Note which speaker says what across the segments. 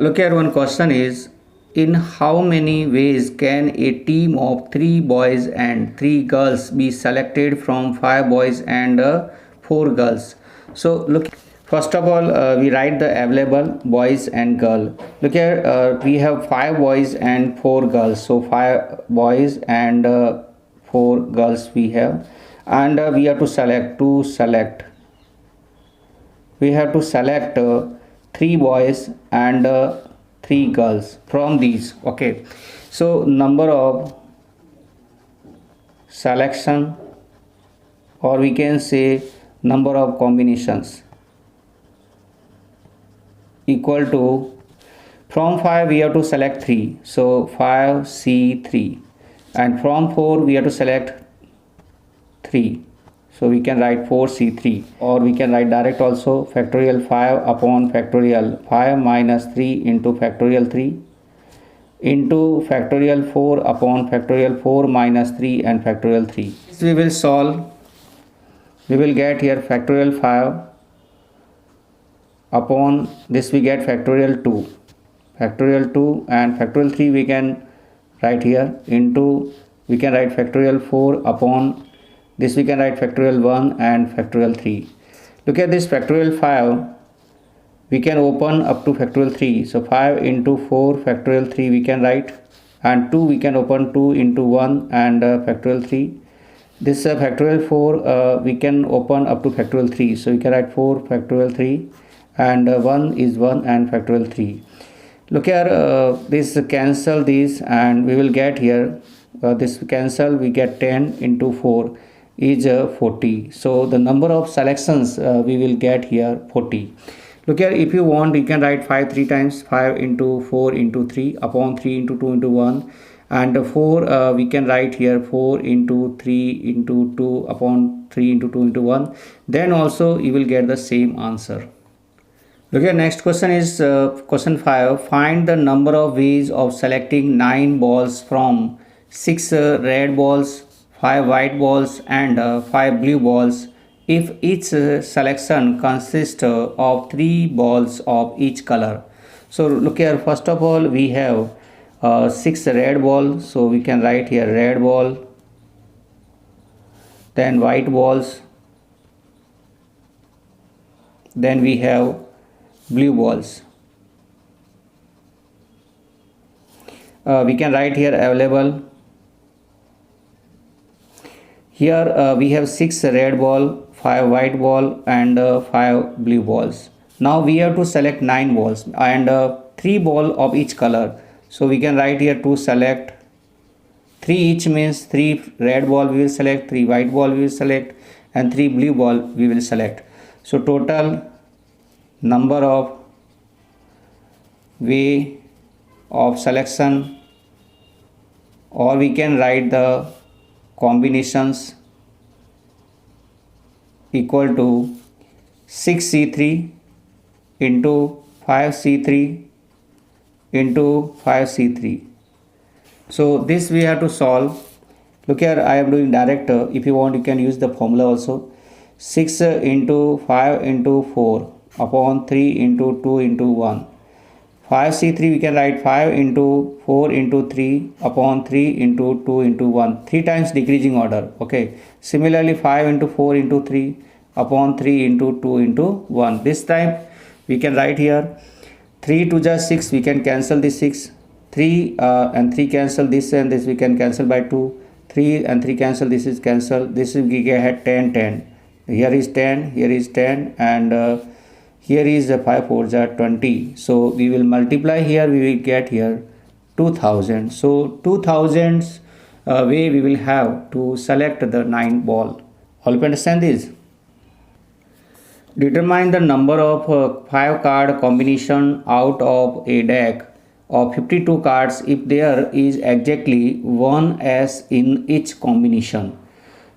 Speaker 1: Look at one question is, in how many ways can a team of 3 boys and 3 girls be selected from 5 boys and 4 girls? So look, first of all, we write the available boys and girl. Look here, we have 5 boys and 4 girls. So 5 boys and 4 girls we have, and we have to select we have to select 3 boys and 3 girls from these. Okay, so number of selection, or we can say number of combinations, equal to, from 5 we have to select 3, so 5C3, and from 4 we have to select 3, so we can write 4C3, or we can write direct also, factorial 5 upon factorial 5 minus 3 into factorial 3 into factorial 4 upon factorial 4 minus 3 and factorial 3. This we will solve. We will get here factorial 5 upon this, we get factorial 2 and factorial 3 we can write here into, we can write factorial 4 upon this, we can write factorial 1 and factorial 3. Look at this factorial 5, we can open up to factorial 3, so 5 into 4 factorial 3 we can write, and 2 we can open 2 into 1 and factorial 3. This factorial 4 we can open up to factorial 3, so we can write 4 factorial 3 and 1 is 1 and factorial 3. Look here, this cancel this and we will get here, this cancel, we get 10 into 4 is 40. So the number of selections we will get here 40. Look here, if you want you can write 5 3 times, 5 into 4 into 3 upon 3 into 2 into 1, and 4 we can write here 4 into 3 into 2 upon 3 into 2 into 1, then also you will get the same answer. Look at next question is question 5. Find the number of ways of selecting 9 balls from 6 red balls, 5 white balls and 5 blue balls if each selection consists of 3 balls of each color. So look here, first of all we have 6 red balls, so we can write here red ball, then white balls, then we have blue balls. We can write here available. Here we have 6 red ball, 5 white ball and 5 blue balls. Now we have to select 9 balls and 3 ball of each color. So we can write here to select 3 each, means 3 red ball we will select, 3 white ball we will select and 3 blue ball we will select. So total number of way of selection, or we can write the combinations, equal to 6C3 into 5C3 into 5C3. So this we have to solve. Look here, I am doing direct. If you want you can use the formula also. 6 into 5 into 4 upon 3 into 2 into 1. 5C3 we can write 5 into 4 into 3 upon 3 into 2 into 1, 3 times decreasing order. Okay, similarly 5 into 4 into 3 upon 3 into 2 into 1. This time we can write here 3 to just 6, we can cancel this 6, 3 and 3 cancel this, and this we can cancel by 2, 3 and 3 cancel, this is cancel, this is we get 10 10, here is 10, here is 10 and here is 5 4s are 20. So we will multiply here, we will get here 2000. So 2000 way we will have to select the 9 ball. All you understand this? Determine the number of 5 card combination out of a deck of 52 cards if there is exactly one S in each combination.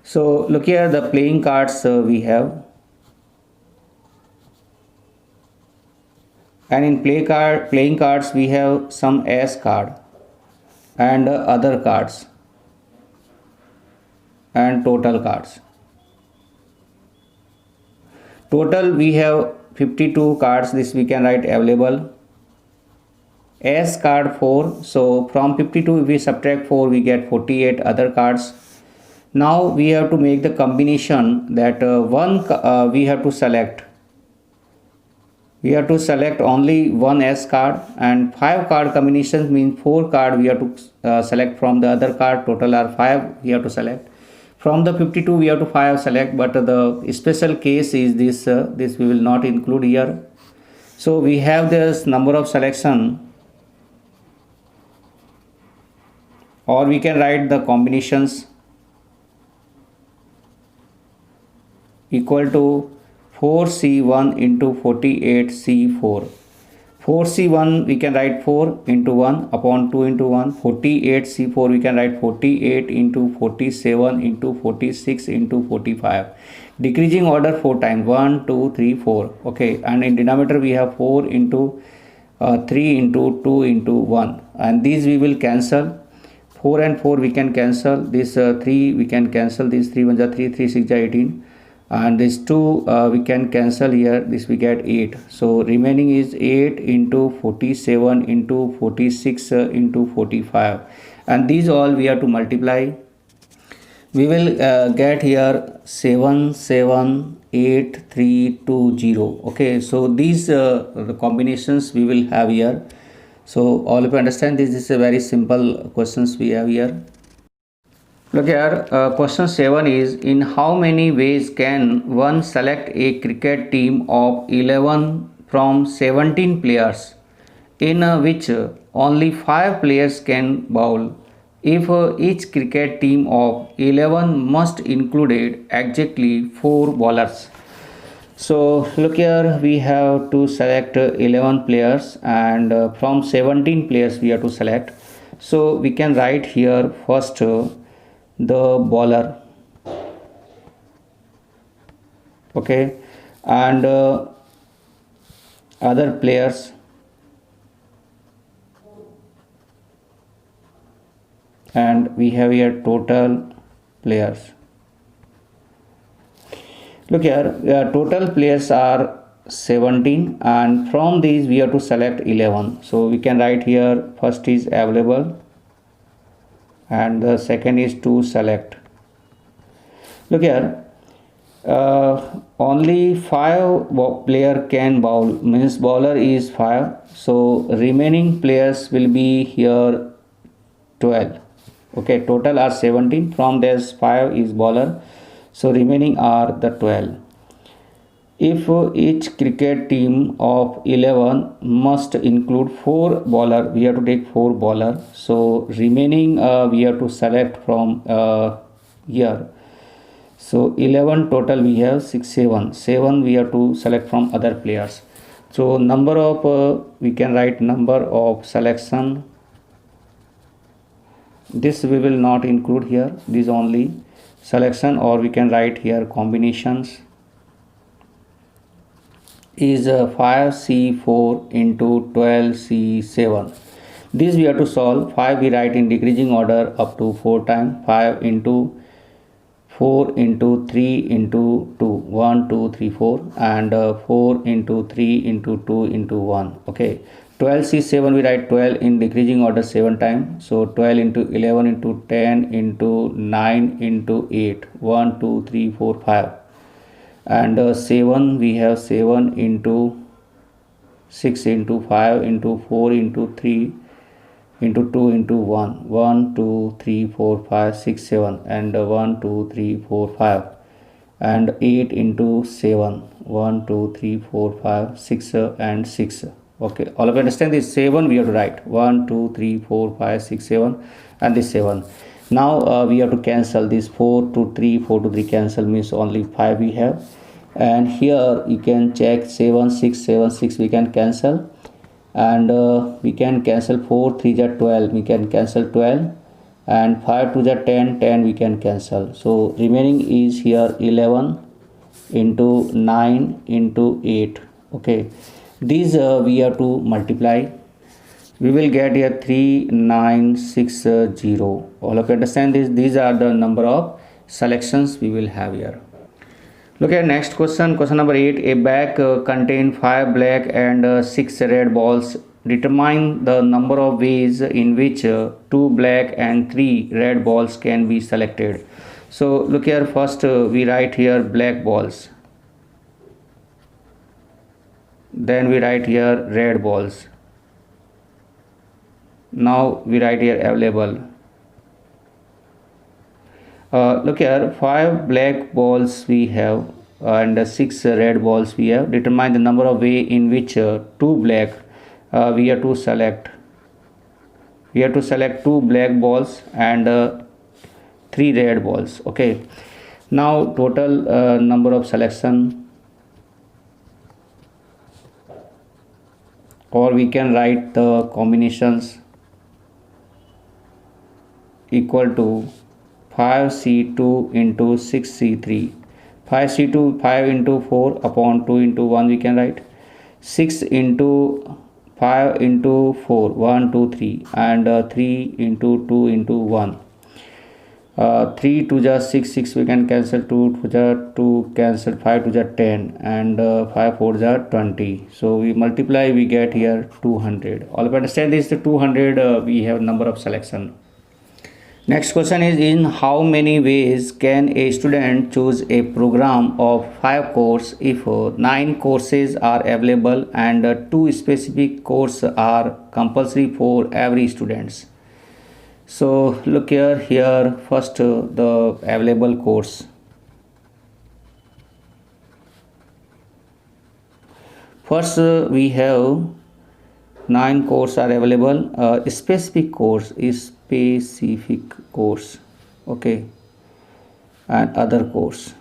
Speaker 1: So look here, the playing cards we have, and in playing cards we have some S card and other cards and total cards. Total we have 52 cards, this we can write available, as card 4. So from 52 if we subtract 4 we get 48 other cards. Now we have to make the combination that we have to select. We have to select only one S card, and 5 card combinations means 4 card we have to select from the other card. Total are 5 we have to select. From the 52 we have to 5 select, but the special case is this we will not include here. So we have this number of selection, or we can write the combinations equal to 4C1 into 48C4. 4C1 we can write 4 into 1 upon 2 into 1. 48C4 we can write 48 into 47 into 46 into 45. Decreasing order 4 times, 1, 2, 3, 4. Okay, and in denominator we have 4 into 3 into 2 into 1. And these we will cancel. 4 and 4 we can cancel. This 3 we can cancel. These 3 1 are 3, 3 6 are 18. And this 2 we can cancel here. This we get 8. So remaining is 8 into 47 into 46 into 45. And these all we have to multiply. We will get here 778320. Okay, so these the combinations we will have here. So all of you understand this is a very simple questions we have here. Look here, question 7 is, in how many ways can one select a cricket team of 11 from 17 players in which only 5 players can bowl if each cricket team of 11 must include exactly 4 bowlers? So look here, we have to select 11 players, and from 17 players we have to select. So we can write here first the bowler, okay, and other players, and we have here total players. Look here, total players are 17, and from these we have to select 11. So we can write here first is available, and the second is to select. Look here, only 5 player can bowl, means bowler is 5, so remaining players will be here 12. Okay, total are 17, from this 5 is bowler, so remaining are the 12. If each cricket team of 11 must include 4 bowler, we have to take 4 bowler. So remaining we have to select from here. So 11 total we have 6, 7. 7 we have to select from other players. So number of we can write number of selection. This we will not include here. This only selection, or we can write here combinations is 5C4 into 12C7. This we have to solve. 5 we write in decreasing order up to 4 times. 5 into 4 into 3 into 2, 1 2 3 4, and 4 into 3 into 2 into 1. Okay, 12C7 we write 12 in decreasing order 7 times. So 12 into 11 into 10 into 9 into 8, 1 2 3 4 5. And 7 we have 7 into 6 into 5 into 4 into 3 into 2 into 1, 1 2 3 4 5 6 7, and 1 2 3 4 5, and 8 into 7, 1 2 3 4 5 6 and 6. Okay, all of you understand this 7 we have to write 1 2 3 4 5 6 7, and this 7. Now we have to cancel this 4 to 3, 4 to 3 cancel, means only 5 we have. And here you can check 7 6 7 6 we can cancel, and we can cancel 4 3 are 12, we can cancel 12, and 5 2 are 10 10 we can cancel. So remaining is here 11 into 9 into 8. Okay, these we have to multiply. We will get here 3960. All of you understand this? These are the number of selections we will have here. Look at next question. Question number 8. A bag contain 5 black and 6 red balls determine the number of ways in which 2 black and 3 red balls can be selected. So look here, first we write here black balls, then we write here red balls. Now we write here available. Look here, 5 black balls we have and 6 red balls we have. Determine the number of way in which 2 black we have to select. We have to select 2 black balls and 3 red balls. Okay. Now total number of selection, or we can write the combinations equal to 5C2 into 6C3. 5C2, 5 into 4 upon 2 into 1 we can write. 6 into 5 into 4, 1, 2, 3, and 3 into 2 into 1. 3 to the 6, 6 we can cancel, 2 to the 2 cancel, 5 to the 10, and 5 4 the 20. So we multiply, we get here 200. All of you understand this, the 200 we have number of selection. Next question is, in how many ways can a student choose a program of 5 courses if 9 courses are available and 2 specific courses are compulsory for every student? So look here, first the available course. First we have 9 courses are available. Specific course is specific course, okay, and other course,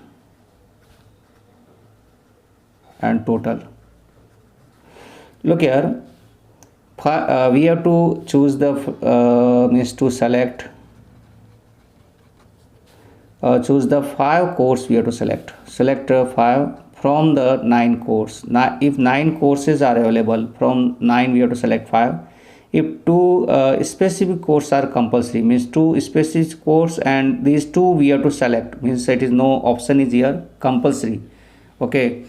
Speaker 1: and total. Look here, we have to choose the means to select choose the 5 course. We have to select 5 from the 9 course. Now if 9 courses are available, from 9 we have to select 5. If 2 specific courses are compulsory, means 2 specific course and these 2 we have to select, means it is no option is here, compulsory. Okay,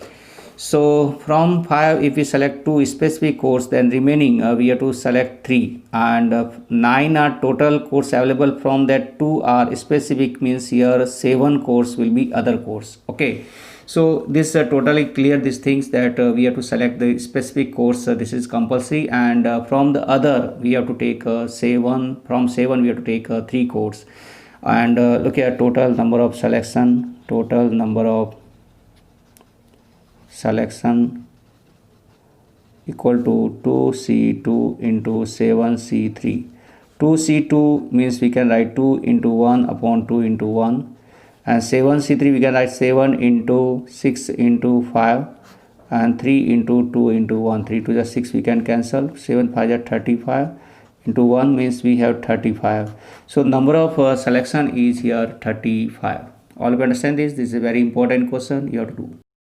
Speaker 1: so from 5 if we select 2 specific course, then remaining we have to select 3, and 9 are total course available. From that 2 are specific, means here 7 course will be other course. Okay, so this totally clear these things, that we have to select the specific course, this is compulsory, and from the other we have to take 7, from 7 we have to take 3 course. And look at total number of selection, total number of selection equal to 2C2 into 7C3. 2C2 means we can write 2 into 1 upon 2 into 1, and 7C3 we can write 7 into 6 into 5, and 3 into 2 into 1. 3 to the 6 we can cancel, 7 5 are 35, into 1 means we have 35. So number of selection is here 35. All of you understand this? This is a very important question you have to do.